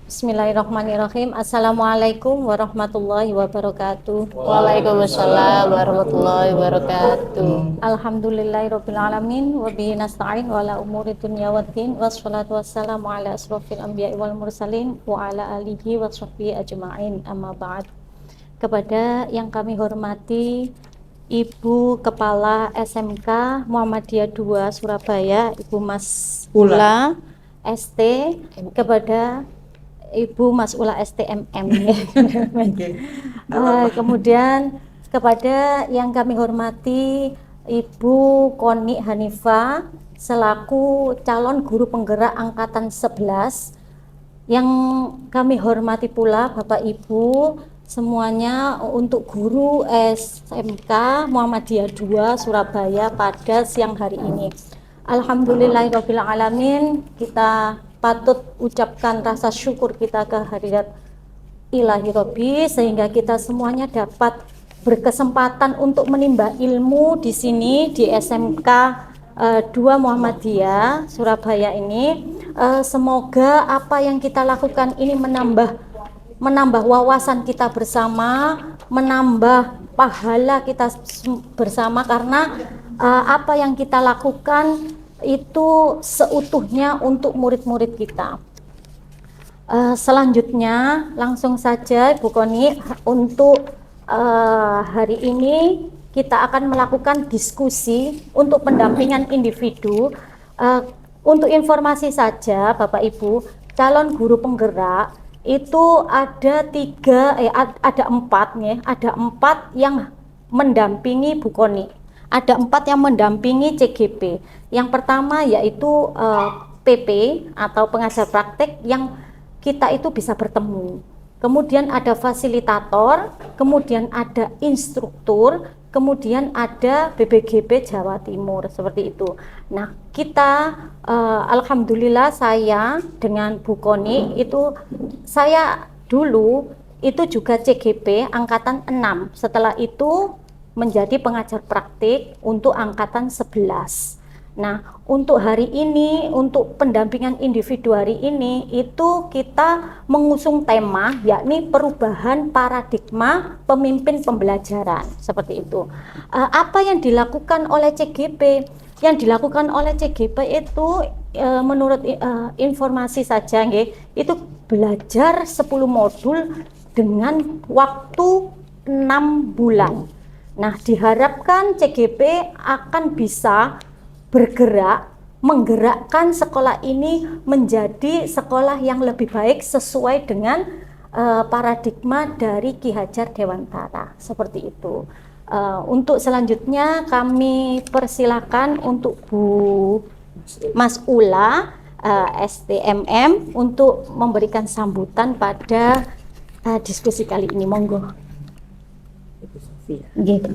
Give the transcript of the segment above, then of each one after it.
Bismillahirrahmanirrahim. Assalamualaikum warahmatullahi wabarakatuh. Waalaikumsalam warahmatullahi wabarakatuh. Alhamdulillahirabbil alamin wa bihi nasta'in wa ala umuri dunya waddin wassalatu wassalamu ala asrofil anbiya'i wal mursalin wa ala alihi wa sahbihi ajma'in, amma ba'd. Kepada yang kami hormati Ibu Kepala SMK Muhammadiyah 2 Surabaya, Ibu Mas Ula ST, kepada Ibu Mas Ula STMM. Kemudian kepada yang kami hormati Ibu Koni Hanifah selaku calon guru penggerak angkatan 11, yang kami hormati pula Bapak Ibu semuanya untuk guru SMK Muhammadiyah 2 Surabaya pada siang hari ini. Alhamdulillahirabbil alamin, kita patut ucapkan rasa syukur kita kehadirat Ilahi Robbi sehingga kita semuanya dapat berkesempatan untuk menimba ilmu di sini di SMK 2 Muhammadiyah Surabaya ini. Semoga apa yang kita lakukan ini menambah wawasan kita bersama, menambah pahala kita bersama, karena apa yang kita lakukan itu seutuhnya untuk murid-murid kita. Selanjutnya langsung saja Ibu Koni, untuk hari ini kita akan melakukan diskusi untuk pendampingan individu. Untuk informasi saja Bapak Ibu, calon guru penggerak itu ada empat yang mendampingi Bu Koni. Ada 4 yang mendampingi CGP. Yang pertama yaitu PP atau pengajar praktek yang kita itu bisa bertemu. Kemudian ada fasilitator, kemudian ada instruktur, kemudian ada BBGP Jawa Timur, seperti itu. Nah, kita alhamdulillah saya dengan Bu Koni itu, saya dulu itu juga CGP angkatan 6. Setelah itu menjadi pengajar praktik untuk angkatan 11. Nah, untuk hari ini, untuk pendampingan individu hari ini, itu kita mengusung tema, yakni perubahan paradigma pemimpin pembelajaran, seperti itu. Apa yang dilakukan oleh CGP? Yang dilakukan oleh CGP itu menurut informasi saja, itu belajar 10 modul dengan waktu 6 bulan. Nah, diharapkan CGP akan bisa bergerak, menggerakkan sekolah ini menjadi sekolah yang lebih baik sesuai dengan paradigma dari Ki Hajar Dewantara, seperti itu. Untuk selanjutnya kami persilakan untuk Bu Mas Ula STMM untuk memberikan sambutan pada diskusi kali ini. Monggo. Gitu.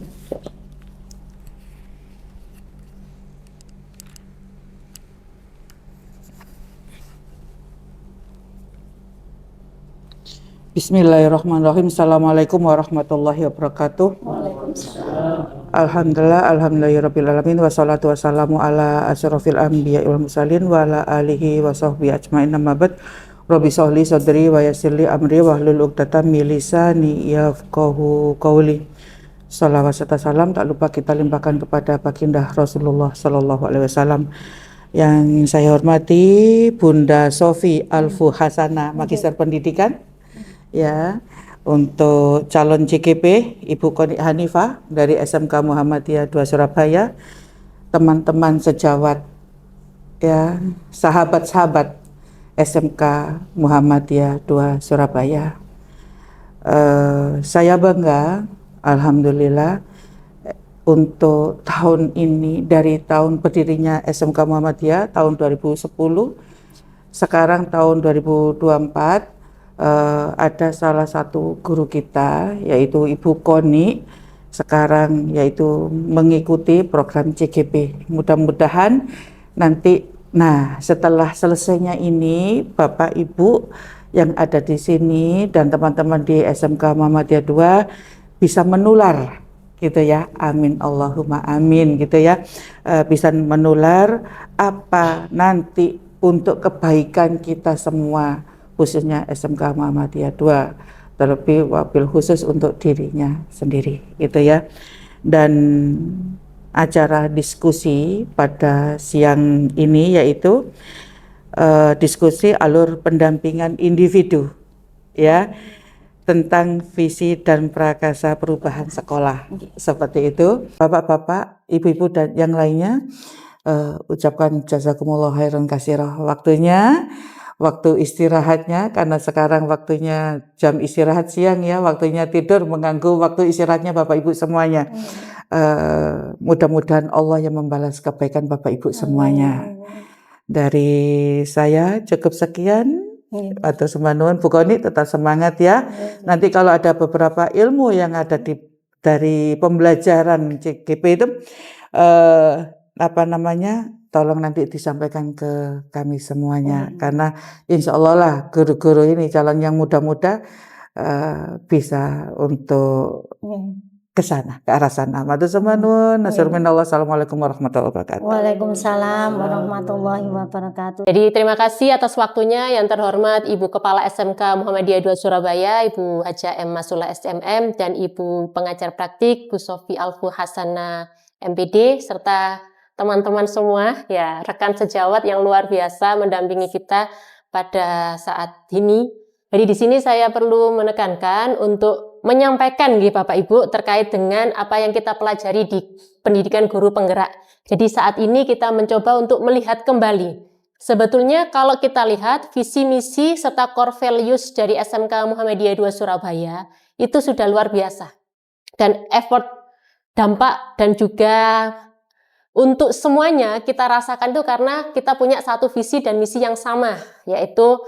Bismillahirrahmanirrahim. Assalamualaikum warahmatullahi wabarakatuh. Alhamdulillahirabbil wassalatu wassalamu ala asyrofil anbiya'i wal mursalin wa ala alihi wa sahbihi ajmain, amma ba'd. Rabbi shrahli sadri wa yassirli amri wahlul 'uqdatam min lisani yafqahu qawli. Salawat serta salam tak lupa kita limpahkan kepada baginda Rasulullah Sallallahu Alaihi Wasallam. Yang saya hormati Bunda Sofi Alfu Hasana, Magister Pendidikan, ya. Untuk calon CGP Ibu Koni Hanifah dari SMK Muhammadiyah 2 Surabaya, teman-teman sejawat, ya, sahabat-sahabat SMK Muhammadiyah 2 Surabaya. Saya bangga, alhamdulillah, untuk tahun ini, dari tahun berdirinya SMK Muhammadiyah tahun 2010, sekarang tahun 2024, ada salah satu guru kita yaitu Ibu Koni sekarang yaitu mengikuti program CGP. Mudah-mudahan nanti, nah, setelah selesainya ini, Bapak Ibu yang ada di sini dan teman-teman di SMK Muhammadiyah 2 bisa menular, gitu ya. Amin Allahumma amin, gitu ya. Bisa menular apa nanti untuk kebaikan kita semua, khususnya SMK Muhammadiyah 2, terlebih wabil khusus untuk dirinya sendiri gitu ya. Dan acara diskusi pada siang ini yaitu diskusi alur pendampingan individu ya, tentang visi dan prakasa perubahan sekolah. Seperti itu, Bapak-bapak, Ibu-ibu dan yang lainnya, ucapkan jazakumullah khairan katsirah waktunya, waktu istirahatnya, karena sekarang waktunya jam istirahat siang ya, waktunya tidur mengganggu waktu istirahatnya Bapak Ibu semuanya. Mudah-mudahan Allah yang membalas kebaikan Bapak Ibu semuanya. Dari saya cukup sekian. Atau sembahun Bu Koni, tetap semangat ya. Nanti kalau ada beberapa ilmu yang ada dari pembelajaran CGP itu tolong nanti disampaikan ke kami semuanya, karena insya Allah lah guru-guru ini calon yang muda-muda bisa untuk ke sana, ke arah sana. Matur sembahun, Assalamualaikum warahmatullahi wabarakatuh. Waalaikumsalam warahmatullahi wabarakatuh. Jadi terima kasih atas waktunya yang terhormat Ibu Kepala SMK Muhammadiyah 2 Surabaya, Ibu Haja M. Masula SMM, dan Ibu Pengajar Praktik Bu Sofi Alfu Hasana MPD, serta teman-teman semua, ya rekan sejawat yang luar biasa mendampingi kita pada saat ini. Jadi di sini saya perlu menekankan untuk menyampaikan Bapak Ibu terkait dengan apa yang kita pelajari di pendidikan guru penggerak. Jadi saat ini kita mencoba untuk melihat kembali. Sebetulnya kalau kita lihat visi misi serta core values dari SMK Muhammadiyah 2 Surabaya itu sudah luar biasa. Dan effort, dampak dan juga untuk semuanya kita rasakan itu karena kita punya satu visi dan misi yang sama, yaitu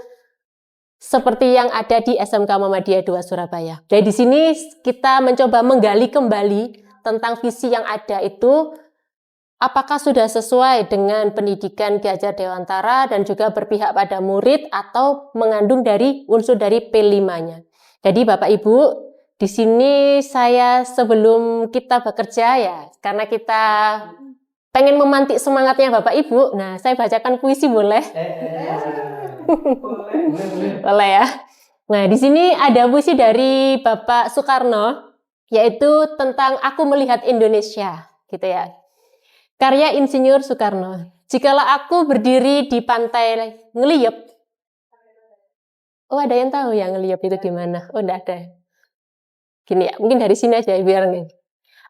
seperti yang ada di SMK Muhammadiyah 2 Surabaya. Jadi di sini kita mencoba menggali kembali tentang visi yang ada itu, apakah sudah sesuai dengan pendidikan Ki Hajar Dewantara dan juga berpihak pada murid atau mengandung dari unsur dari P5-nya. Jadi Bapak Ibu, di sini saya sebelum kita bekerja ya, karena kita pengen memantik semangatnya Bapak Ibu, nah saya bacakan puisi boleh? Boleh ya. Nah, di sini ada puisi dari Bapak Soekarno, yaitu tentang Aku Melihat Indonesia, gitu ya. Karya Insinyur Soekarno. Jikalau aku berdiri di pantai Ngeliep. Oh, ada yang tahu ya Ngeliep itu gimana? Oh, enggak ada. Gini ya, mungkin dari sini aja biar nih.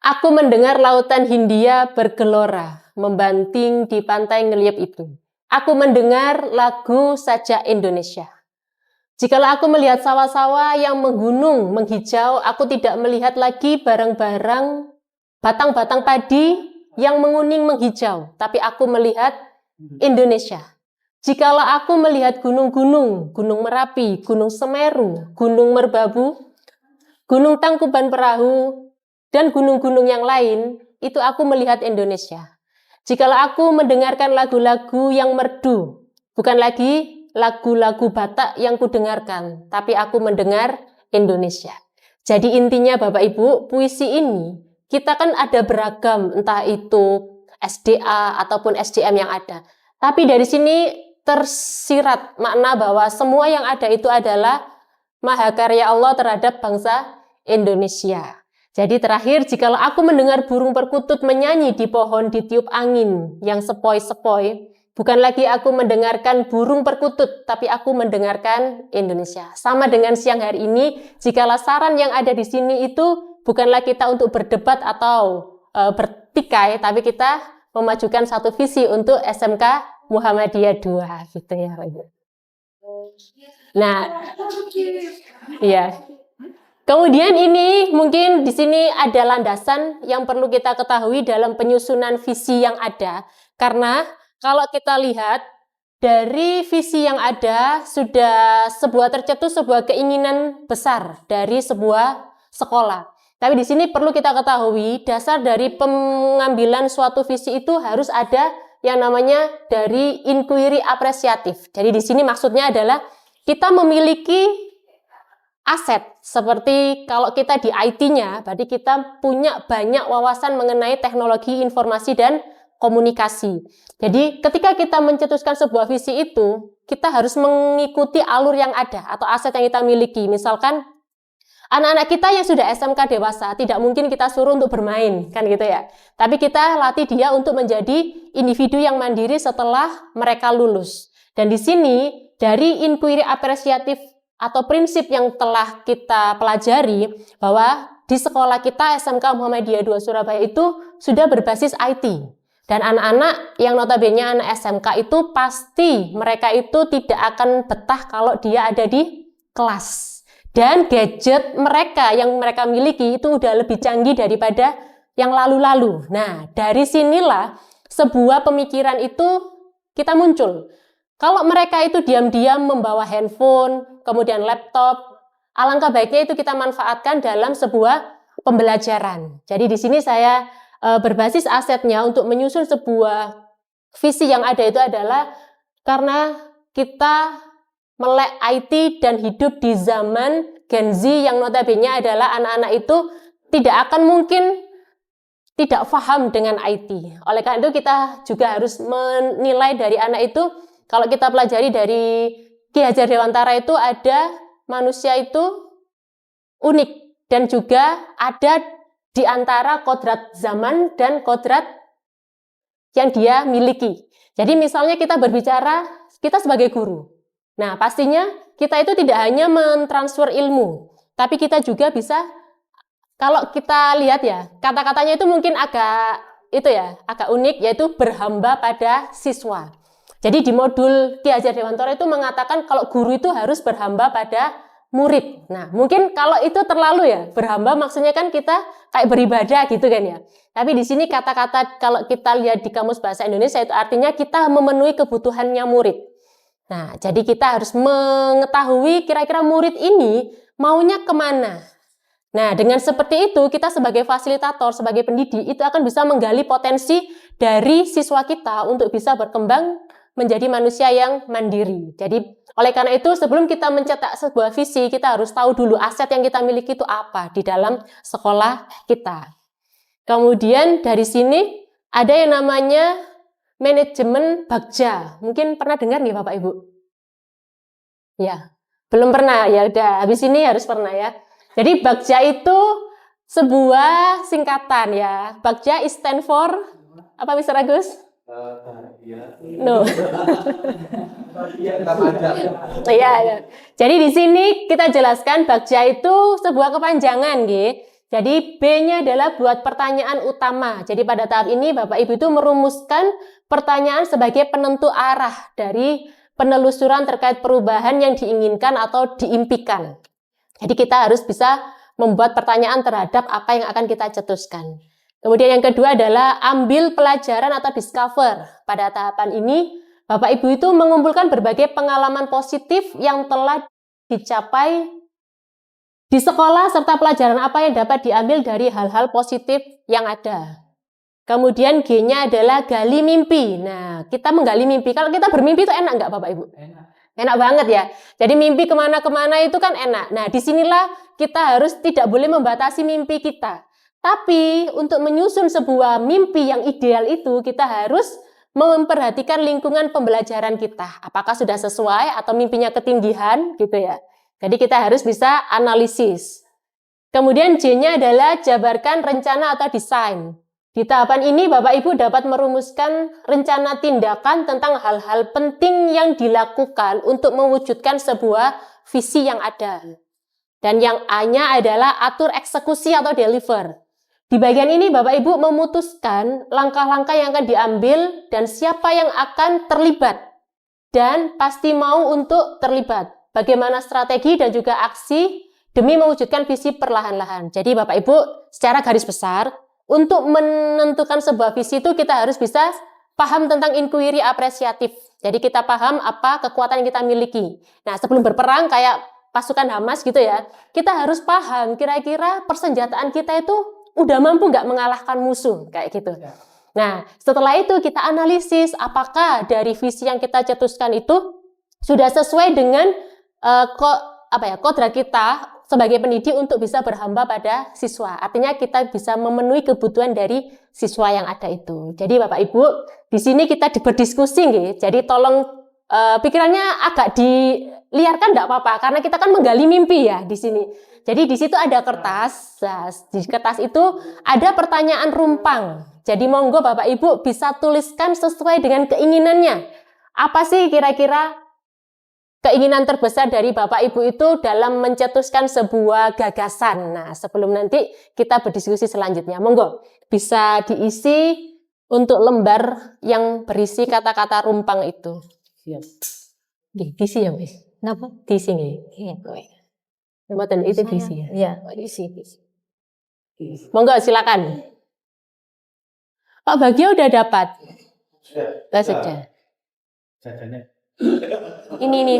Aku mendengar lautan Hindia bergelora, membanting di pantai Ngeliep itu. Aku mendengar lagu sajak Indonesia. Jikalau aku melihat sawah-sawah yang menggunung, menghijau, aku tidak melihat lagi barang-barang batang-batang padi yang menguning menghijau, tapi aku melihat Indonesia. Jikalau aku melihat gunung-gunung, Gunung Merapi, Gunung Semeru, Gunung Merbabu, Gunung Tangkuban Perahu, dan gunung-gunung yang lain, itu aku melihat Indonesia. Jikalau aku mendengarkan lagu-lagu yang merdu, bukan lagi lagu-lagu Batak yang kudengarkan, tapi aku mendengar Indonesia. Jadi intinya Bapak Ibu, puisi ini, kita kan ada beragam, entah itu SDA ataupun SDM yang ada. Tapi dari sini tersirat makna bahwa semua yang ada itu adalah mahakarya Allah terhadap bangsa Indonesia. Jadi terakhir, jikalau aku mendengar burung perkutut menyanyi di pohon ditiup angin yang sepoi-sepoi, bukan lagi aku mendengarkan burung perkutut, tapi aku mendengarkan Indonesia. Sama dengan siang hari ini, jikalau saran yang ada di sini itu bukanlah kita untuk berdebat atau bertikai, tapi kita memajukan satu visi untuk SMK Muhammadiyah 2, gitu ya. Nah, iya. Kemudian ini mungkin di sini ada landasan yang perlu kita ketahui dalam penyusunan visi yang ada. Karena kalau kita lihat dari visi yang ada sudah tercetus sebuah keinginan besar dari sebuah sekolah. Tapi di sini perlu kita ketahui dasar dari pengambilan suatu visi itu harus ada yang namanya dari inquiry apresiatif. Jadi di sini maksudnya adalah kita memiliki aset, seperti kalau kita di IT-nya, berarti kita punya banyak wawasan mengenai teknologi informasi dan komunikasi. Jadi ketika kita mencetuskan sebuah visi itu, kita harus mengikuti alur yang ada atau aset yang kita miliki. Misalkan anak-anak kita yang sudah SMK dewasa, tidak mungkin kita suruh untuk bermain, kan gitu ya. Tapi kita latih dia untuk menjadi individu yang mandiri setelah mereka lulus. Dan di sini, dari inquiry apresiatif atau prinsip yang telah kita pelajari, bahwa di sekolah kita SMK Muhammadiyah 2 Surabaya itu sudah berbasis IT. Dan anak-anak yang notabene anak SMK itu pasti mereka itu tidak akan betah kalau dia ada di kelas. Dan gadget mereka yang mereka miliki itu udah lebih canggih daripada yang lalu-lalu. Nah, dari sinilah sebuah pemikiran itu kita muncul. Kalau mereka itu diam-diam membawa handphone, kemudian laptop, alangkah baiknya itu kita manfaatkan dalam sebuah pembelajaran. Jadi di sini saya berbasis asetnya untuk menyusun sebuah visi yang ada itu adalah karena kita melek IT dan hidup di zaman Gen Z yang notabene adalah anak-anak itu tidak akan mungkin tidak paham dengan IT. Oleh karena itu kita juga harus menilai dari anak itu, kalau kita pelajari dari Ki Hajar Dewantara itu ada manusia itu unik dan juga ada di antara kodrat zaman dan kodrat yang dia miliki. Jadi misalnya kita berbicara, kita sebagai guru. Nah, pastinya kita itu tidak hanya mentransfer ilmu, tapi kita juga bisa, kalau kita lihat ya, kata-katanya itu mungkin agak unik, yaitu berhamba pada siswa. Jadi di modul Ki Hajar Dewantara itu mengatakan kalau guru itu harus berhamba pada murid. Nah, mungkin kalau itu terlalu ya, berhamba maksudnya kan kita kayak beribadah gitu kan ya. Tapi di sini kata-kata kalau kita lihat di Kamus Bahasa Indonesia itu artinya kita memenuhi kebutuhannya murid. Nah, jadi kita harus mengetahui kira-kira murid ini maunya kemana. Nah, dengan seperti itu, kita sebagai fasilitator, sebagai pendidik, itu akan bisa menggali potensi dari siswa kita untuk bisa berkembang menjadi manusia yang mandiri. Jadi, oleh karena itu, sebelum kita mencetak sebuah visi, kita harus tahu dulu aset yang kita miliki itu apa di dalam sekolah kita. Kemudian, dari sini, ada yang namanya manajemen bagja. Mungkin pernah dengar nih Bapak Ibu? Ya, belum pernah. Ya udah, habis ini harus pernah ya. Jadi bagja itu sebuah singkatan ya. Bagja is stand for apa Mr. Agus? No. Iya, ya. Jadi di sini kita jelaskan bagja itu sebuah kepanjangan, nggih. Jadi B-nya adalah buat pertanyaan utama. Jadi pada tahap ini Bapak Ibu itu merumuskan pertanyaan sebagai penentu arah dari penelusuran terkait perubahan yang diinginkan atau diimpikan. Jadi kita harus bisa membuat pertanyaan terhadap apa yang akan kita cetuskan. Kemudian yang kedua adalah ambil pelajaran atau discover. Pada tahapan ini Bapak Ibu itu mengumpulkan berbagai pengalaman positif yang telah dicapai di sekolah serta pelajaran apa yang dapat diambil dari hal-hal positif yang ada. Kemudian G-nya adalah gali mimpi. Nah, kita menggali mimpi. Kalau kita bermimpi itu enak nggak Bapak Ibu? Enak banget ya. Jadi mimpi kemana-kemana itu kan enak. Nah, disinilah kita harus tidak boleh membatasi mimpi kita. Tapi untuk menyusun sebuah mimpi yang ideal itu kita harus memperhatikan lingkungan pembelajaran kita. Apakah sudah sesuai atau mimpinya ketinggian gitu ya. Jadi kita harus bisa analisis. Kemudian J-nya adalah jabarkan rencana atau desain. Di tahapan ini Bapak Ibu dapat merumuskan rencana tindakan tentang hal-hal penting yang dilakukan untuk mewujudkan sebuah visi yang ada. Dan yang A-nya adalah atur eksekusi atau deliver. Di bagian ini Bapak Ibu memutuskan langkah-langkah yang akan diambil dan siapa yang akan terlibat. Dan pasti mau untuk terlibat. Bagaimana strategi dan juga aksi demi mewujudkan visi perlahan-lahan. Jadi Bapak Ibu secara garis besar, untuk menentukan sebuah visi itu kita harus bisa paham tentang inquiry apresiatif. Jadi kita paham apa kekuatan yang kita miliki. Nah sebelum berperang kayak pasukan Hamas gitu ya, kita harus paham kira-kira persenjataan kita itu udah mampu nggak mengalahkan musuh kayak gitu. Nah setelah itu kita analisis apakah dari visi yang kita cetuskan itu sudah sesuai dengan kodrat kita sebagai pendidik untuk bisa berhamba pada siswa. Artinya kita bisa memenuhi kebutuhan dari siswa yang ada itu. Jadi Bapak Ibu, di sini kita berdiskusi nggih. Jadi tolong pikirannya agak diliarkan enggak apa-apa karena kita kan menggali mimpi ya di sini. Jadi di situ ada kertas. Nah, di kertas itu ada pertanyaan rumpang. Jadi monggo Bapak Ibu bisa tuliskan sesuai dengan keinginannya. Apa sih kira-kira keinginan terbesar dari Bapak Ibu itu dalam mencetuskan sebuah gagasan. Nah, sebelum nanti kita berdiskusi selanjutnya, monggo bisa diisi untuk lembar yang berisi kata-kata rumpang itu. Siap. Diisi ya, Mas. Kenapa? Diisi nggih. Iya. Mboten itu diisi ya. Iya, isi. Monggo silakan. Pak Bagio udah dapat. Sudah. Sudah. Ini.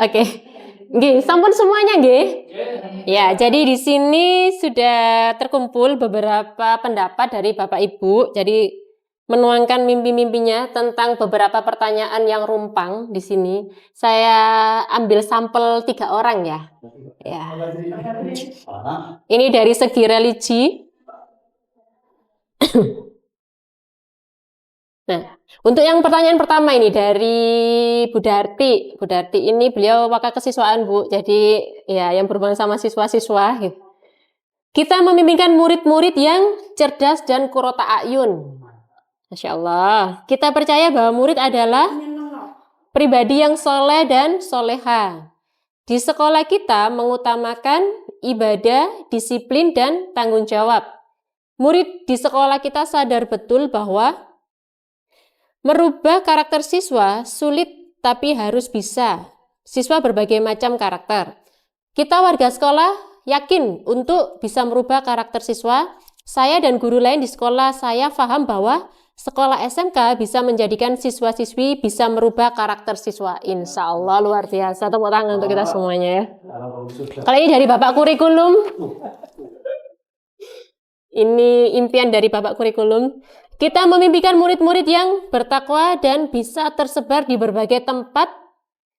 Oke. Nggih, sampun semuanya nggih? Ya, jadi di sini sudah terkumpul beberapa pendapat dari Bapak Ibu. Jadi menuangkan mimpi-mimpinya tentang beberapa pertanyaan yang rumpang di sini. Saya ambil sampel 3 orang ya. Ya. Ini dari segi religi. Nah, untuk yang pertanyaan pertama ini dari Bu Darti. Bu Darti ini beliau wakil kesiswaan, Bu. Jadi ya yang berhubungan sama siswa-siswa gitu. Kita membimbingkan murid-murid yang cerdas dan qurrata a'yun. Masya Allah. Kita percaya bahwa murid adalah pribadi yang soleh dan soleha. Di sekolah kita mengutamakan ibadah, disiplin, dan tanggung jawab. Murid di sekolah kita sadar betul bahwa merubah karakter siswa sulit tapi harus bisa. Siswa berbagai macam karakter. Kita warga sekolah yakin untuk bisa merubah karakter siswa. Saya dan guru lain di sekolah saya paham bahwa sekolah SMK bisa menjadikan siswa-siswi bisa merubah karakter siswa. Insya Allah luar biasa. Tepuk tangan untuk kita semuanya ya. Kalau ini dari Bapak Kurikulum. Ini impian dari Bapak Kurikulum. Kita memimpikan murid-murid yang bertakwa dan bisa tersebar di berbagai tempat,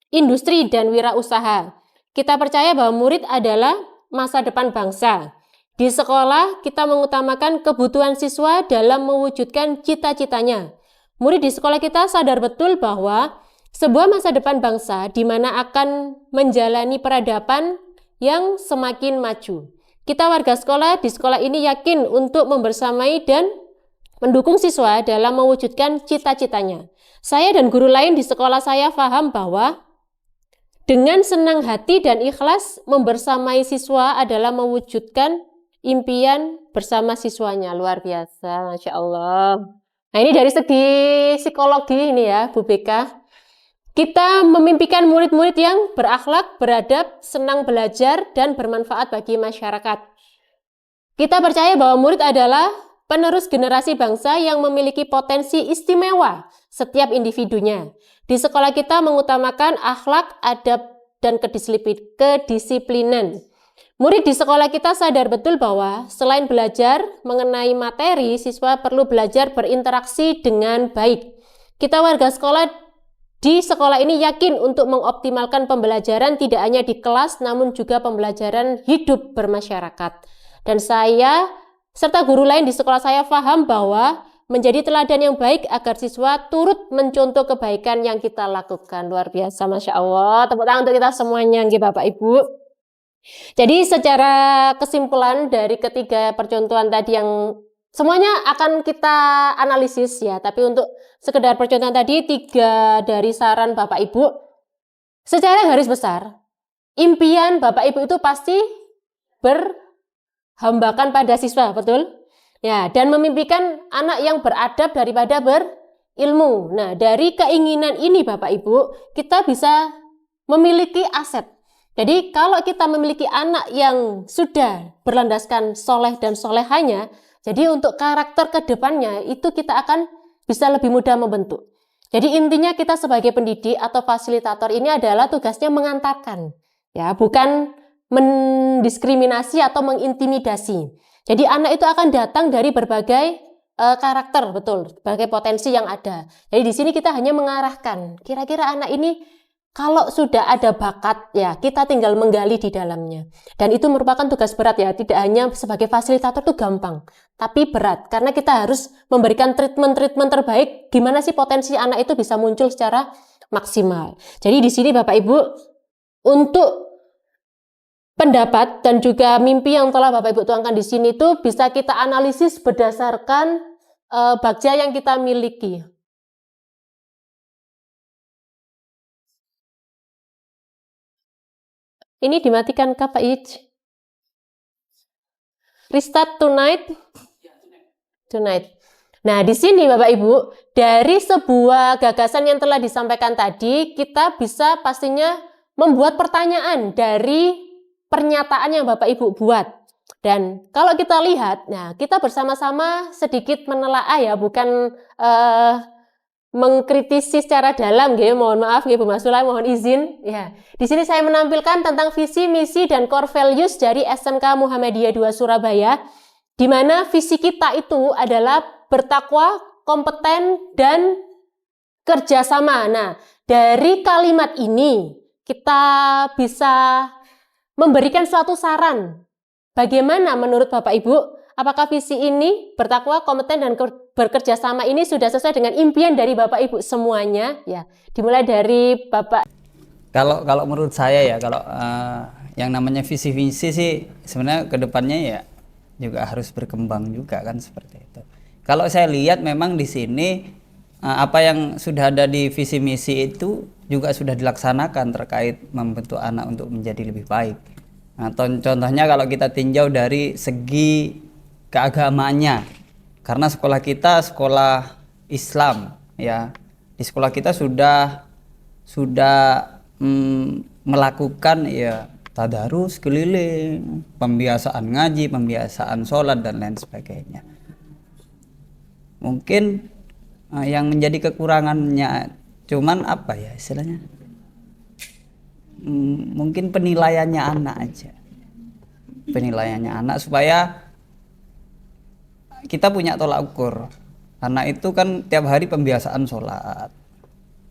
industri, dan wirausaha. Kita percaya bahwa murid adalah masa depan bangsa. Di sekolah, kita mengutamakan kebutuhan siswa dalam mewujudkan cita-citanya. Murid di sekolah kita sadar betul bahwa sebuah masa depan bangsa di mana akan menjalani peradaban yang semakin maju. Kita warga sekolah di sekolah ini yakin untuk membersamai dan mendukung siswa dalam mewujudkan cita-citanya. Saya dan guru lain di sekolah saya paham bahwa dengan senang hati dan ikhlas membersamai siswa adalah mewujudkan impian bersama siswanya. Luar biasa, Masya Allah. Nah ini dari segi psikologi ini ya Bu Beka. kita memimpikan murid-murid yang berakhlak, beradab, senang belajar, dan bermanfaat bagi masyarakat. Kita percaya bahwa murid adalah penerus generasi bangsa yang memiliki potensi istimewa setiap individunya. Di sekolah kita mengutamakan akhlak, adab, dan kedisiplinan. Murid di sekolah kita sadar betul bahwa selain belajar mengenai materi, siswa perlu belajar berinteraksi dengan baik. Kita warga sekolah di sekolah ini yakin untuk mengoptimalkan pembelajaran tidak hanya di kelas, namun juga pembelajaran hidup bermasyarakat. Dan saya serta guru lain di sekolah saya paham bahwa menjadi teladan yang baik agar siswa turut mencontoh kebaikan yang kita lakukan. Luar biasa, Masya Allah. Tepuk tangan untuk kita semuanya, Bapak Ibu. Jadi secara kesimpulan dari ketiga percontohan tadi yang semuanya akan kita analisis ya, tapi untuk sekedar percontohan tadi, 3 dari saran Bapak Ibu, secara garis besar, impian Bapak Ibu itu pasti berhambakan pada siswa, betul? Ya, dan memimpikan anak yang beradab daripada berilmu. Nah, dari keinginan ini Bapak Ibu, kita bisa memiliki aset. Jadi kalau kita memiliki anak yang sudah berlandaskan soleh dan solehanya, jadi untuk karakter ke depannya itu kita akan bisa lebih mudah membentuk. Jadi intinya kita sebagai pendidik atau fasilitator ini adalah tugasnya mengantarkan, ya, bukan mendiskriminasi atau mengintimidasi. Jadi anak itu akan datang dari berbagai karakter, betul, berbagai potensi yang ada. Jadi di sini kita hanya mengarahkan, kira-kira anak ini kalau sudah ada bakat, ya kita tinggal menggali di dalamnya. Dan itu merupakan tugas berat ya, tidak hanya sebagai fasilitator itu gampang, tapi berat. Karena kita harus memberikan treatment terbaik, gimana sih potensi anak itu bisa muncul secara maksimal. Jadi di sini Bapak Ibu, untuk pendapat dan juga mimpi yang telah Bapak Ibu tuangkan di sini itu bisa kita analisis berdasarkan bagja yang kita miliki. Ini dimatikan Kak Pak Ij? Restart tonight? Tonight. Nah, di sini Bapak Ibu, dari sebuah gagasan yang telah disampaikan tadi, kita bisa pastinya membuat pertanyaan dari pernyataan yang Bapak Ibu buat. Dan kalau kita lihat, nah kita bersama-sama sedikit menelaah ya, bukan mengkritisi secara dalam, gitu. Mohon maaf, Bu Masula, mohon izin. Ya, di sini saya menampilkan tentang visi, misi, dan core values dari SMK Muhammadiyah 2 Surabaya, di mana visi kita itu adalah bertakwa, kompeten, dan kerjasama. Nah, dari kalimat ini kita bisa memberikan suatu saran. Bagaimana menurut Bapak Ibu? Apakah visi ini bertakwa, kompeten, dan bekerja sama ini sudah sesuai dengan impian dari Bapak Ibu semuanya? Ya, dimulai dari Bapak. Kalau menurut saya ya, kalau yang namanya visi-visi sih sebenarnya kedepannya ya juga harus berkembang juga kan seperti itu. Kalau saya lihat memang di sini apa yang sudah ada di visi misi itu juga sudah dilaksanakan terkait membentuk anak untuk menjadi lebih baik. Nah, contohnya kalau kita tinjau dari segi keagamaannya, karena sekolah kita sekolah Islam ya, di sekolah kita sudah melakukan ya tadarus keliling, pembiasaan ngaji, pembiasaan sholat dan lain sebagainya. Mungkin yang menjadi kekurangannya cuman apa ya istilahnya, mungkin penilaiannya anak aja, penilaiannya anak supaya kita punya tolak ukur. Anak itu kan tiap hari pembiasaan sholat,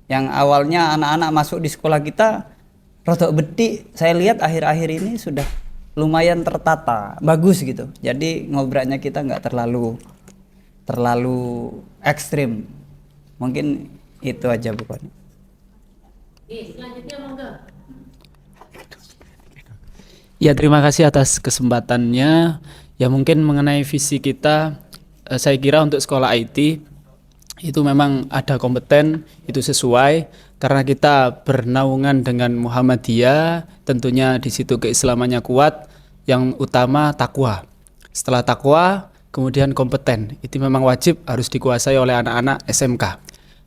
yang awalnya anak-anak masuk di sekolah kita rodok bedik, saya lihat akhir-akhir ini sudah lumayan tertata, bagus gitu. Jadi ngobrolnya kita nggak terlalu ekstrim. Mungkin itu aja Bu Koni. Selanjutnya monggo. Ya, terima kasih atas kesempatannya. Ya, mungkin mengenai visi kita, saya kira untuk sekolah IT itu memang ada kompeten, itu sesuai karena kita bernaungan dengan Muhammadiyah, tentunya di situ keislamannya kuat, yang utama takwa. Setelah takwa, kemudian kompeten. Itu memang wajib harus dikuasai oleh anak-anak SMK.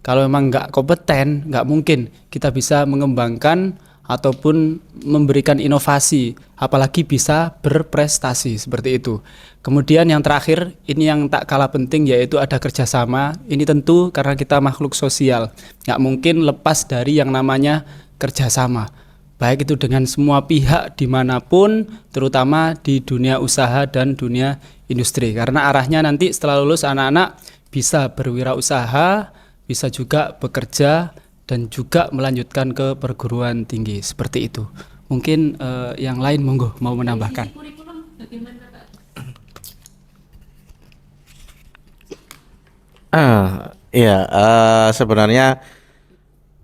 Kalau memang nggak kompeten, nggak mungkin kita bisa mengembangkan ataupun memberikan inovasi, apalagi bisa berprestasi seperti itu. Kemudian yang terakhir, ini yang tak kalah penting, yaitu ada kerjasama. Ini tentu karena kita makhluk sosial, nggak mungkin lepas dari yang namanya kerjasama. Baik itu dengan semua pihak dimanapun, terutama di dunia usaha dan dunia industri. Karena arahnya nanti setelah lulus anak-anak bisa berwirausaha, bisa juga bekerja, dan juga melanjutkan ke perguruan tinggi seperti itu. Mungkin yang lain monggo mau menambahkan. Iya, sebenarnya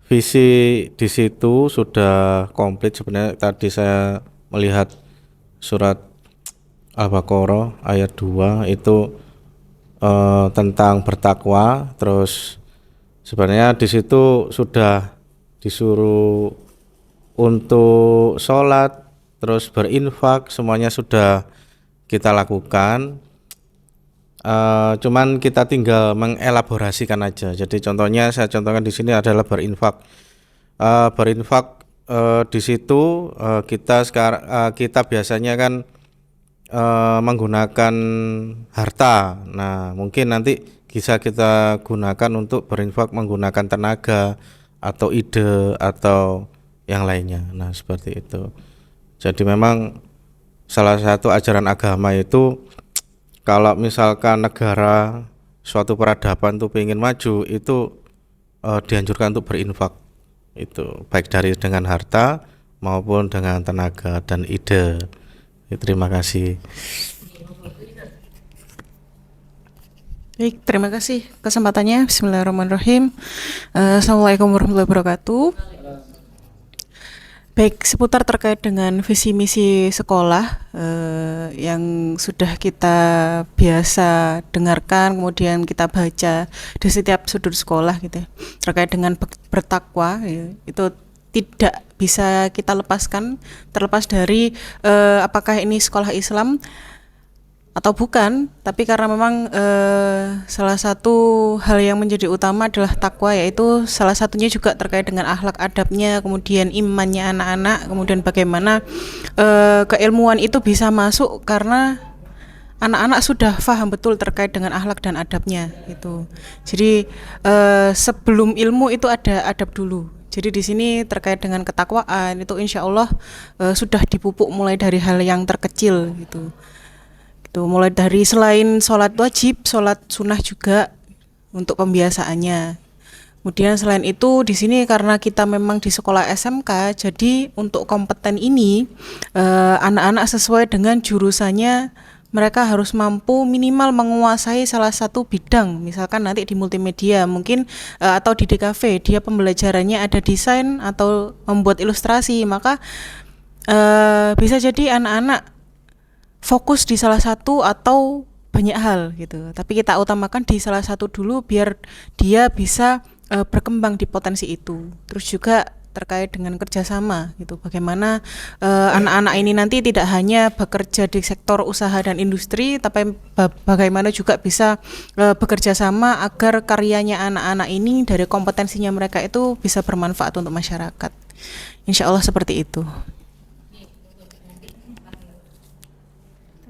visi di situ sudah komplit. Sebenarnya tadi saya melihat surat Al-Baqarah ayat 2 itu tentang bertakwa, terus sebenarnya di situ sudah disuruh untuk sholat, terus berinfak, semuanya sudah kita lakukan. Cuman kita tinggal mengelaborasikan aja. Jadi contohnya saya contohkan di sini adalah berinfak. Di situ kita biasanya kan menggunakan harta. Nah, mungkin nanti bisa kita gunakan untuk berinfak menggunakan tenaga atau ide atau yang lainnya. Nah, seperti itu. Jadi memang salah satu ajaran agama itu kalau misalkan negara suatu peradaban tuh ingin maju, itu dianjurkan untuk berinfak. Itu baik dengan harta maupun dengan tenaga dan ide. Terima kasih. Baik, terima kasih kesempatannya. Bismillahirrahmanirrahim. Assalamualaikum warahmatullahi wabarakatuh. Baik, seputar terkait dengan visi misi sekolah yang sudah kita biasa dengarkan, kemudian kita baca di setiap sudut sekolah gitu ya, terkait dengan bertakwa ya, itu tidak bisa kita lepaskan terlepas dari apakah ini sekolah Islam atau bukan, tapi karena memang salah satu hal yang menjadi utama adalah takwa, yaitu salah satunya juga terkait dengan akhlak adabnya, kemudian imannya anak-anak, kemudian bagaimana keilmuan itu bisa masuk karena anak-anak sudah paham betul terkait dengan akhlak dan adabnya gitu. Jadi sebelum ilmu itu ada adab dulu. Jadi di sini terkait dengan ketakwaan itu insya Allah sudah dipupuk mulai dari hal yang terkecil gitu. Itu mulai dari selain sholat wajib, sholat sunnah juga untuk pembiasaannya. Kemudian selain itu di sini karena kita memang di sekolah SMK, jadi untuk kompeten ini anak-anak sesuai dengan jurusannya mereka harus mampu minimal menguasai salah satu bidang. Misalkan nanti di multimedia mungkin atau di DKV dia pembelajarannya ada desain atau membuat ilustrasi, maka bisa jadi anak-anak fokus di salah satu atau banyak hal gitu. Tapi kita utamakan di salah satu dulu biar dia bisa berkembang di potensi itu. Terus juga terkait dengan kerjasama gitu. Bagaimana anak-anak ini nanti tidak hanya bekerja di sektor usaha dan industri, tapi bagaimana juga bisa bekerja sama agar karyanya anak-anak ini dari kompetensinya mereka itu bisa bermanfaat untuk masyarakat. Insya Allah seperti itu.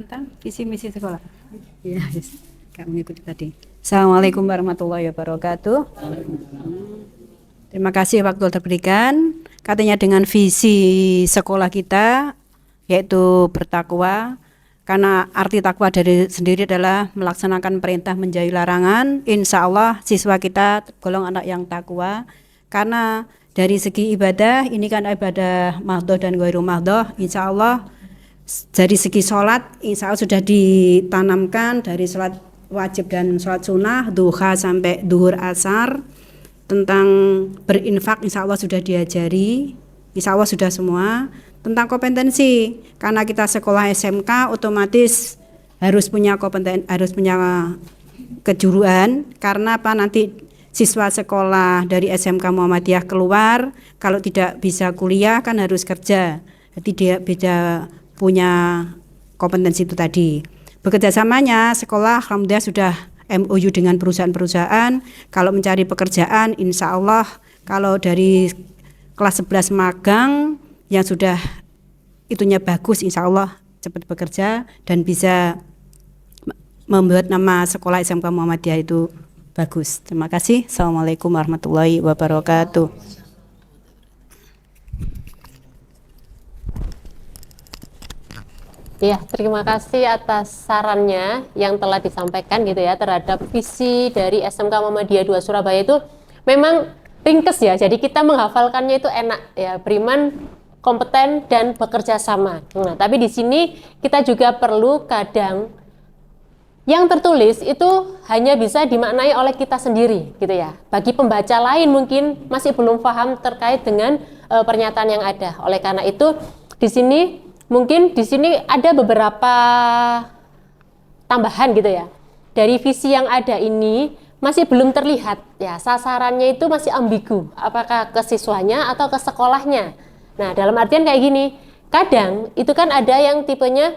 Tentang visi misi sekolah. Ya, kami mengikuti tadi. Assalamualaikum warahmatullahi wabarakatuh. Terima kasih waktu terberikan. Katanya dengan visi sekolah kita yaitu bertakwa, karena arti takwa dari sendiri adalah melaksanakan perintah menjauhi larangan. Insya Allah siswa kita tergolong anak yang takwa, karena dari segi ibadah ini kan ibadah mahdhoh dan ghairu mahdhoh. Insya Allah dari segi sholat insya Allah sudah ditanamkan dari sholat wajib dan sholat sunnah, duha sampai duhur asar. Tentang berinfak insya Allah sudah diajari, insya Allah sudah semua. Tentang kompetensi, karena kita sekolah SMK otomatis harus punya harus punya kejuruan. Karena apa, nanti siswa sekolah dari SMK Muhammadiyah keluar, kalau tidak bisa kuliah kan harus kerja. Jadi dia bisa punya kompetensi itu tadi. Bekerja samanya sekolah alhamdulillah sudah MOU dengan perusahaan-perusahaan. Kalau mencari pekerjaan, insya Allah kalau dari kelas 11 magang yang sudah itunya bagus, insya Allah cepat bekerja dan bisa membuat nama sekolah SMK Muhammadiyah itu bagus. Terima kasih. Assalamualaikum warahmatullahi wabarakatuh. Ya, terima kasih atas sarannya yang telah disampaikan gitu ya terhadap visi dari SMK Muhammadiyah 2 Surabaya itu memang ringkes ya. Jadi kita menghafalkannya itu enak ya, beriman, kompeten dan bekerja sama. Nah, tapi di sini kita juga perlu kadang yang tertulis itu hanya bisa dimaknai oleh kita sendiri gitu ya. Bagi pembaca lain mungkin masih belum paham terkait dengan pernyataan yang ada. Oleh karena itu di sini mungkin di sini ada beberapa tambahan gitu ya. Dari visi yang ada ini masih belum terlihat ya, sasarannya itu masih ambigu. Apakah ke siswanya atau ke sekolahnya? Nah, dalam artian kayak gini, kadang itu kan ada yang tipenya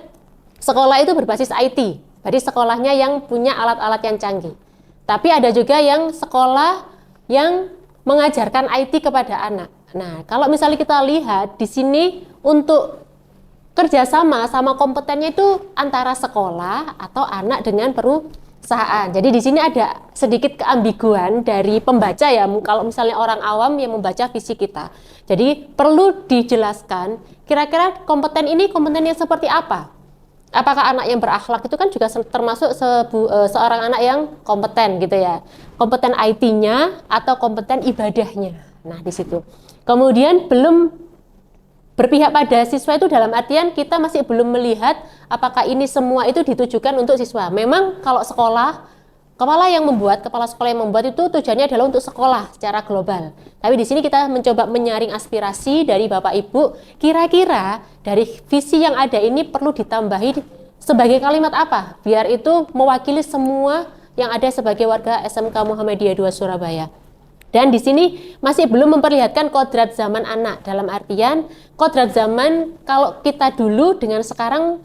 sekolah itu berbasis IT. Jadi sekolahnya yang punya alat-alat yang canggih. Tapi ada juga yang sekolah yang mengajarkan IT kepada anak. Nah, kalau misalnya kita lihat di sini untuk kerjasama sama kompetennya itu antara sekolah atau anak dengan perusahaan. Jadi di sini ada sedikit keambiguan dari pembaca ya, kalau misalnya orang awam yang membaca visi kita. Jadi perlu dijelaskan kira-kira kompeten ini kompeten yang seperti apa. Apakah anak yang berakhlak itu kan juga termasuk seorang anak yang kompeten gitu ya. Kompeten IT-nya atau kompeten ibadahnya. Nah, di situ. Kemudian belum berpihak pada siswa itu dalam artian kita masih belum melihat apakah ini semua itu ditujukan untuk siswa. Memang kalau sekolah, kepala sekolah yang membuat itu tujuannya adalah untuk sekolah secara global. Tapi di sini kita mencoba menyaring aspirasi dari Bapak Ibu, kira-kira dari visi yang ada ini perlu ditambahi sebagai kalimat apa? Biar itu mewakili semua yang ada sebagai warga SMK Muhammadiyah 2 Surabaya. Dan di sini masih belum memperlihatkan kodrat zaman anak. Dalam artian kodrat zaman kalau kita dulu dengan sekarang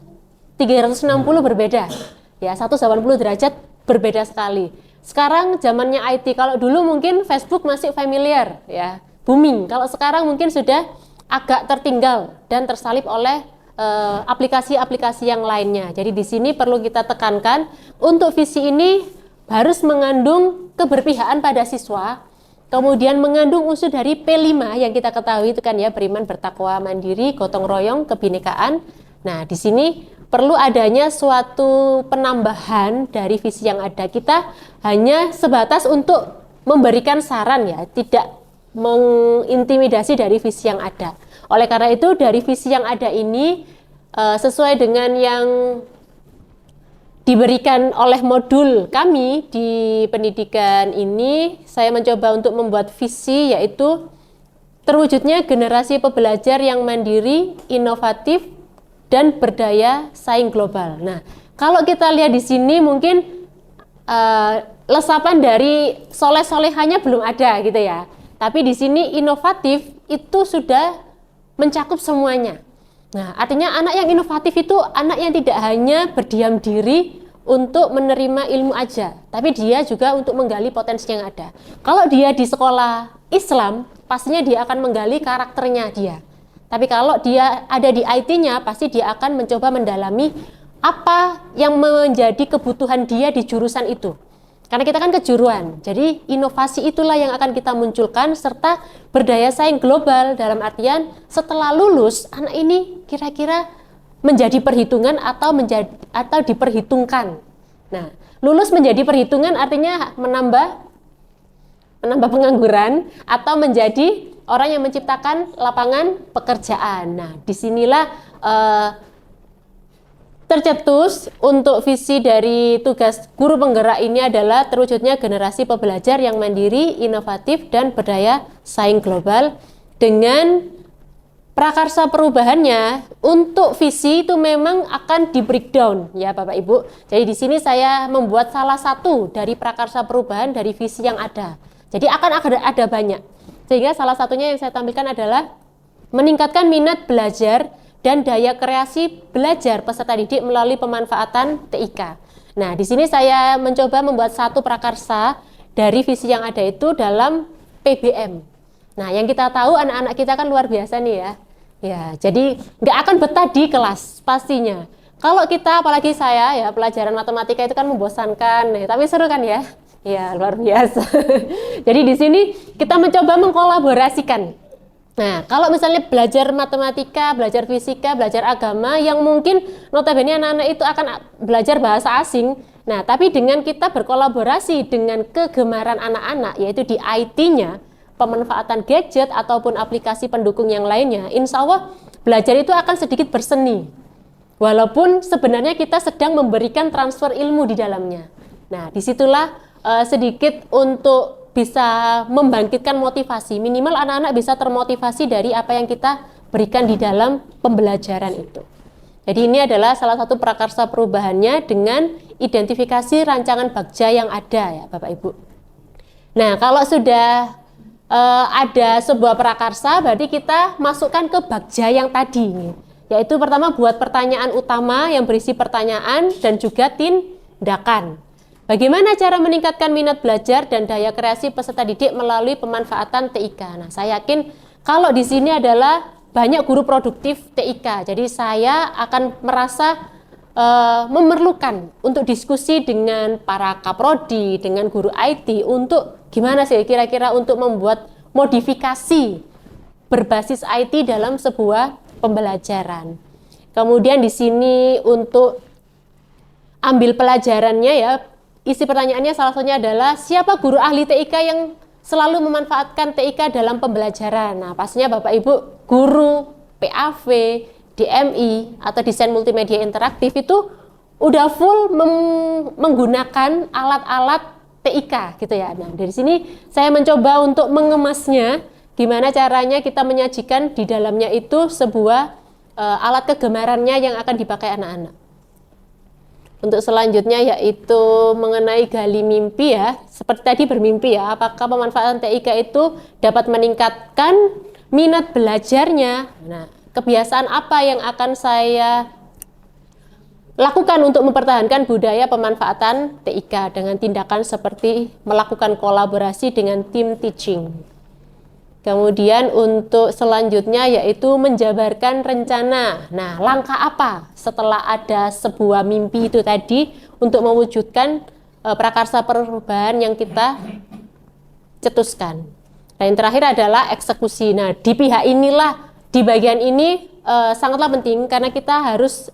360 berbeda. Ya, 180 derajat berbeda sekali. Sekarang zamannya IT. Kalau dulu mungkin Facebook masih familiar ya, booming. Kalau sekarang mungkin sudah agak tertinggal dan tersalip oleh aplikasi-aplikasi yang lainnya. Jadi di sini perlu kita tekankan untuk visi ini harus mengandung keberpihakan pada siswa, kemudian mengandung unsur dari P5 yang kita ketahui itu kan ya, beriman, bertakwa, mandiri, gotong royong, kebinekaan. Nah, di sini perlu adanya suatu penambahan dari visi yang ada. Kita hanya sebatas untuk memberikan saran ya, tidak mengintimidasi dari visi yang ada. Oleh karena itu dari visi yang ada ini sesuai dengan yang diberikan oleh modul kami di pendidikan ini, saya mencoba untuk membuat visi yaitu terwujudnya generasi pembelajar yang mandiri, inovatif, dan berdaya saing global. Nah, kalau kita lihat di sini mungkin lesapan dari soleh-solehanya belum ada gitu ya. Tapi di sini inovatif itu sudah mencakup semuanya. Nah, artinya anak yang inovatif itu anak yang tidak hanya berdiam diri untuk menerima ilmu aja, tapi dia juga untuk menggali potensi yang ada. Kalau dia di sekolah Islam, pastinya dia akan menggali karakternya dia. Tapi kalau dia ada di IT-nya, pasti dia akan mencoba mendalami apa yang menjadi kebutuhan dia di jurusan itu. Karena kita kan kejuruan, jadi inovasi itulah yang akan kita munculkan serta berdaya saing global dalam artian setelah lulus anak ini kira-kira menjadi perhitungan atau diperhitungkan. Nah, lulus menjadi perhitungan artinya menambah pengangguran atau menjadi orang yang menciptakan lapangan pekerjaan. Nah, disinilah tercetus untuk visi dari tugas guru penggerak ini adalah terwujudnya generasi pembelajar yang mandiri, inovatif, dan berdaya saing global. Dengan prakarsa perubahannya untuk visi itu memang akan di breakdown ya Bapak Ibu. Jadi di sini saya membuat salah satu dari prakarsa perubahan dari visi yang ada. Jadi akan ada banyak. Sehingga salah satunya yang saya tampilkan adalah meningkatkan minat belajar dan daya kreasi belajar peserta didik melalui pemanfaatan TIK. Nah, di sini saya mencoba membuat satu prakarsa dari visi yang ada itu dalam PBM. Nah, yang kita tahu anak-anak kita kan luar biasa nih ya. Ya, jadi nggak akan betah di kelas pastinya. Kalau kita, apalagi saya ya, pelajaran matematika itu kan membosankan, tapi seru kan ya? Ya, luar biasa. Jadi di sini kita mencoba mengkolaborasikan. Nah, kalau misalnya belajar matematika, belajar fisika, belajar agama, yang mungkin notabene anak-anak itu akan belajar bahasa asing. Nah, tapi dengan kita berkolaborasi dengan kegemaran anak-anak, yaitu di IT-nya, pemanfaatan gadget ataupun aplikasi pendukung yang lainnya, insya Allah belajar itu akan sedikit berseni. Walaupun sebenarnya kita sedang memberikan transfer ilmu di dalamnya. Nah, disitulah sedikit untuk bisa membangkitkan motivasi, minimal anak-anak bisa termotivasi dari apa yang kita berikan di dalam pembelajaran itu. Jadi ini adalah salah satu prakarsa perubahannya dengan identifikasi rancangan bagja yang ada ya Bapak Ibu. Nah, kalau sudah ada sebuah prakarsa, berarti kita masukkan ke bagja yang tadi, yaitu pertama buat pertanyaan utama yang berisi pertanyaan dan juga tindakan. Bagaimana cara meningkatkan minat belajar dan daya kreasi peserta didik melalui pemanfaatan TIK? Nah, saya yakin kalau di sini adalah banyak guru produktif TIK. Jadi saya akan merasa memerlukan untuk diskusi dengan para kaprodi, dengan guru IT untuk gimana sih kira-kira untuk membuat modifikasi berbasis IT dalam sebuah pembelajaran. Kemudian di sini untuk ambil pelajarannya ya. Isi pertanyaannya salah satunya adalah siapa guru ahli TIK yang selalu memanfaatkan TIK dalam pembelajaran. Nah, pastinya Bapak Ibu guru PAV, DMI atau desain multimedia interaktif itu udah full menggunakan alat-alat TIK gitu ya. Nah, dari sini saya mencoba untuk mengemasnya, gimana caranya kita menyajikan di dalamnya itu sebuah alat kegemarannya yang akan dipakai anak-anak. Untuk selanjutnya yaitu mengenai gali mimpi ya, seperti tadi bermimpi ya, apakah pemanfaatan TIK itu dapat meningkatkan minat belajarnya. Nah, kebiasaan apa yang akan saya lakukan untuk mempertahankan budaya pemanfaatan TIK dengan tindakan seperti melakukan kolaborasi dengan tim teaching. Kemudian untuk selanjutnya yaitu menjabarkan rencana. Nah, langkah apa setelah ada sebuah mimpi itu tadi untuk mewujudkan prakarsa perubahan yang kita cetuskan. Dan yang terakhir adalah eksekusi. Nah, di pihak inilah, di bagian ini sangatlah penting karena kita harus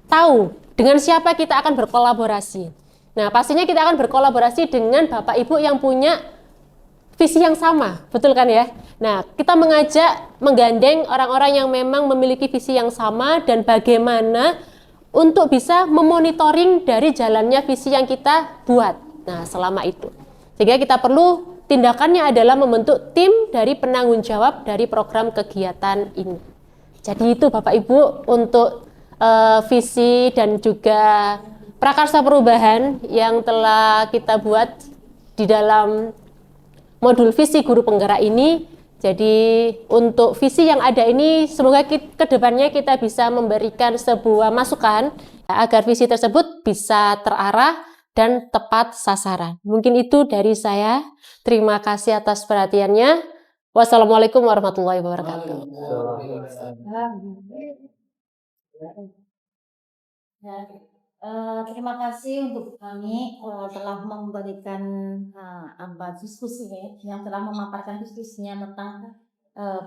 tahu dengan siapa kita akan berkolaborasi. Nah, pastinya kita akan berkolaborasi dengan Bapak Ibu yang punya visi yang sama, betul kan ya? Nah, kita menggandeng orang-orang yang memang memiliki visi yang sama dan bagaimana untuk bisa memonitoring dari jalannya visi yang kita buat. Nah, selama itu. Sehingga kita perlu tindakannya adalah membentuk tim dari penanggung jawab dari program kegiatan ini. Jadi itu Bapak Ibu untuk visi dan juga prakarsa perubahan yang telah kita buat di dalam modul visi guru penggerak ini. Jadi untuk visi yang ada ini semoga ke depannya kita bisa memberikan sebuah masukan agar visi tersebut bisa terarah dan tepat sasaran. Mungkin itu dari saya. Terima kasih atas perhatiannya. Wassalamualaikum warahmatullahi wabarakatuh. Terima kasih untuk kami telah memberikan diskusi yang telah memaparkan diskusinya tentang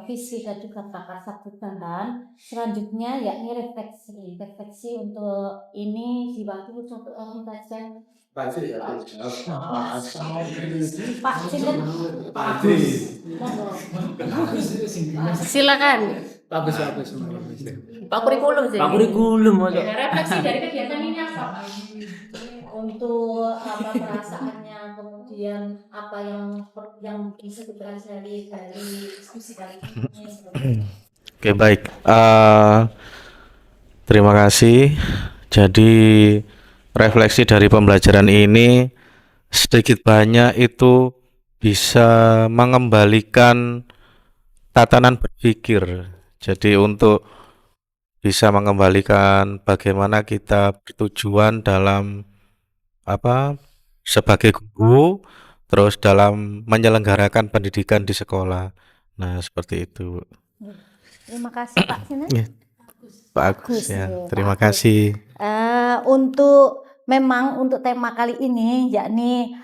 visi dan juga prakarsa perubahan. Selanjutnya yakni refleksi untuk ini dibantu untuk organisasi. Silakan. Bagus. Pak kurikulum sih. Pak kurikulum aja. Refleksi dari kegiatan ini apa? Untuk apa perasaannya, kemudian apa yang bisa dipelajari dari diskusi kali ini. Oke, baik. Terima kasih. Jadi refleksi dari pembelajaran ini sedikit banyak itu bisa mengembalikan tatanan berpikir. Jadi untuk bisa mengembalikan bagaimana kita bertujuan dalam sebagai guru, terus dalam menyelenggarakan pendidikan di sekolah. Nah, seperti itu. Terima kasih Pak Sinan. Ya, bagus Bagus, ya. ya, Terima bagus. kasih. Untuk tema kali ini yakni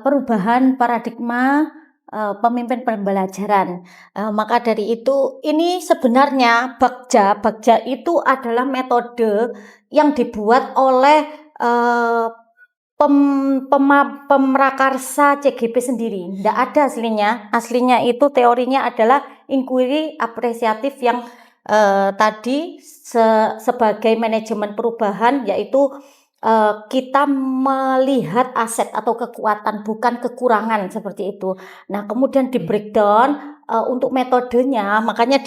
perubahan paradigma pemimpin pembelajaran. Maka dari itu ini sebenarnya Bagja itu adalah metode yang dibuat oleh pemrakarsa CGP sendiri. Tidak ada aslinya. Aslinya itu teorinya adalah inquiry apresiatif yang tadi sebagai manajemen perubahan, yaitu kita melihat aset atau kekuatan bukan kekurangan seperti itu. Nah, kemudian di breakdown untuk metodenya, makanya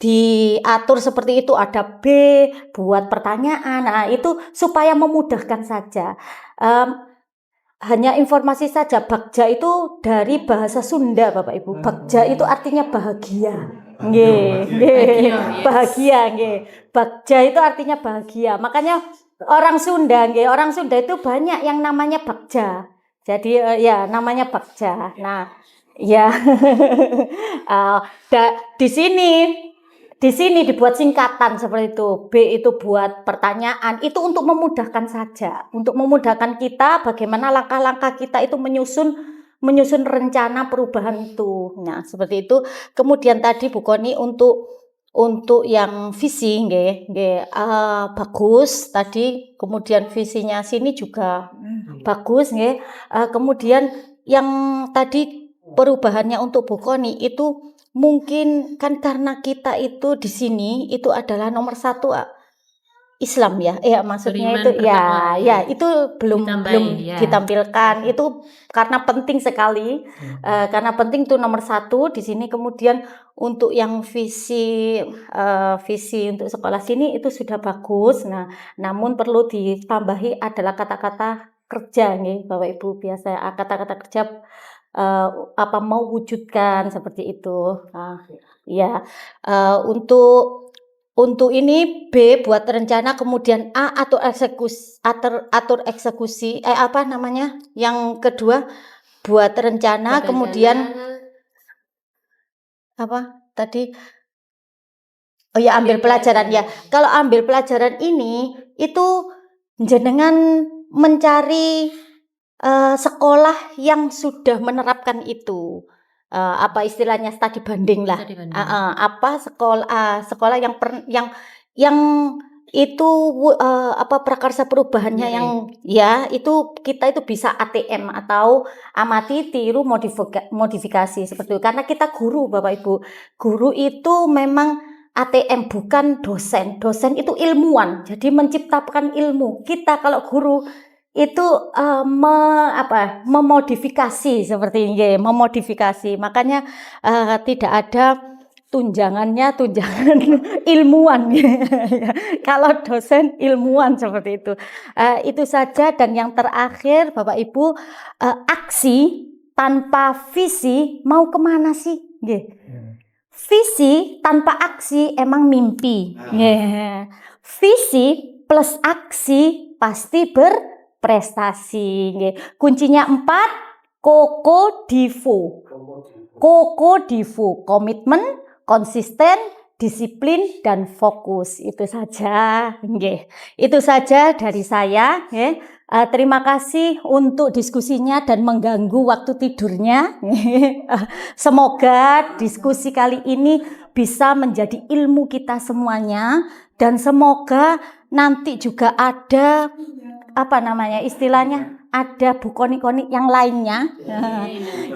diatur seperti itu, ada B buat pertanyaan. Nah, itu supaya memudahkan saja. Hanya informasi saja, Bagja itu dari bahasa Sunda Bapak Ibu. Bagja itu artinya bahagia. Bahagia, nggih. Bagja itu artinya bahagia. Makanya orang Sunda itu banyak yang namanya Bagja. Jadi ya namanya Bagja. Nah, ya di sini dibuat singkatan seperti itu. B itu buat pertanyaan, itu untuk memudahkan saja, untuk memudahkan kita bagaimana langkah-langkah kita itu menyusun rencana perubahan itu. Nah, seperti itu. Kemudian tadi Bu Koni untuk yang visi bagus tadi, kemudian visinya sini juga bagus nggih. Kemudian yang tadi perubahannya untuk Bu Koni itu mungkin kan karena kita itu di sini itu adalah nomor 1 Islam ya, maksudnya itu ya itu belum ditampilkan, itu karena penting sekali, karena penting itu nomor 1 di sini. Kemudian untuk yang visi untuk sekolah sini itu sudah bagus. Nah, namun perlu ditambahi adalah kata-kata kerja nih Bapak Ibu, biasa kata-kata kerja mewujudkan seperti itu. Ya, untuk ini B buat rencana, kemudian A atur eksekusi, yang kedua buat rencana, kemudian ambil pelajaran ya. Kalau ambil pelajaran ini itu jenengan mencari sekolah yang sudah menerapkan itu, istilahnya studi banding lah. Sekolah yang itu prakarsa perubahannya yang ya itu kita itu bisa ATM atau amati tiru modifikasi seperti itu. Karena kita guru Bapak Ibu, guru itu memang ATM bukan dosen. Dosen itu ilmuwan, jadi menciptakan ilmu. Kita kalau guru itu memodifikasi seperti ini, memodifikasi. Makanya tidak ada tunjangan ilmuwan. Kalau dosen ilmuwan seperti itu. Itu saja. Dan yang terakhir Bapak Ibu, aksi tanpa visi mau kemana sih? Visi tanpa aksi emang mimpi. Visi plus aksi pasti berprestasi. Kuncinya 4, Koko-divo, komitmen, konsisten, disiplin, dan fokus. Itu saja. Itu saja dari saya. Terima kasih untuk diskusinya dan mengganggu waktu tidurnya. Semoga diskusi kali ini bisa menjadi ilmu kita semuanya, dan semoga nanti juga ada ada Bu Koni-Koni yang lainnya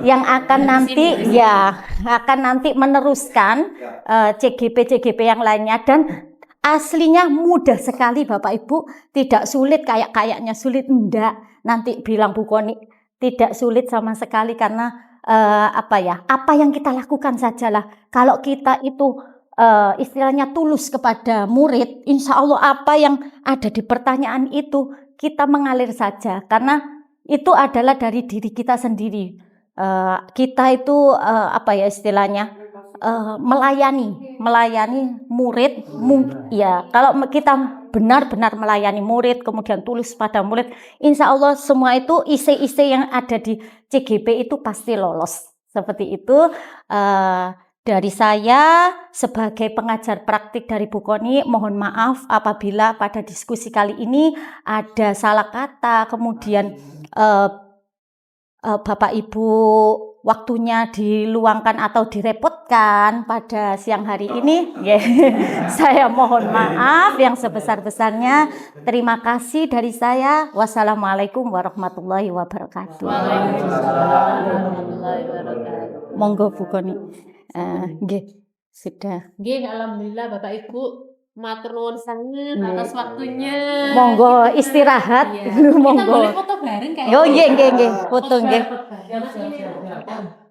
yang akan nanti meneruskan CGP yang lainnya. Dan aslinya mudah sekali Bapak Ibu, tidak sulit kayaknya sulit, enggak. Nanti bilang Bu Koni tidak sulit sama sekali, karena apa yang kita lakukan sajalah. Kalau kita itu istilahnya tulus kepada murid, insya Allah apa yang ada di pertanyaan itu kita mengalir saja, karena itu adalah dari diri kita sendiri. Kita itu istilahnya melayani murid, ya kalau kita benar-benar melayani murid, kemudian tulus pada murid, insya Allah semua itu isi-isi yang ada di CGP itu pasti lolos. Seperti itu. Dari saya sebagai pengajar praktik dari Bu Koni, mohon maaf apabila pada diskusi kali ini ada salah kata, kemudian Bapak Ibu waktunya diluangkan atau direpotkan pada siang hari ini. Saya mohon maaf yang sebesar-besarnya. Terima kasih dari saya. Wassalamualaikum warahmatullahi wabarakatuh. Monggo Bu Koni. Nggih, sudah. Nggih, alhamdulillah Bapak Ibu matur nuwun sanget atas waktunya. Monggo istirahat. Iya. Kita Monggo. boleh foto bareng kayak. Yo nggih, foto nggih. Foto bareng.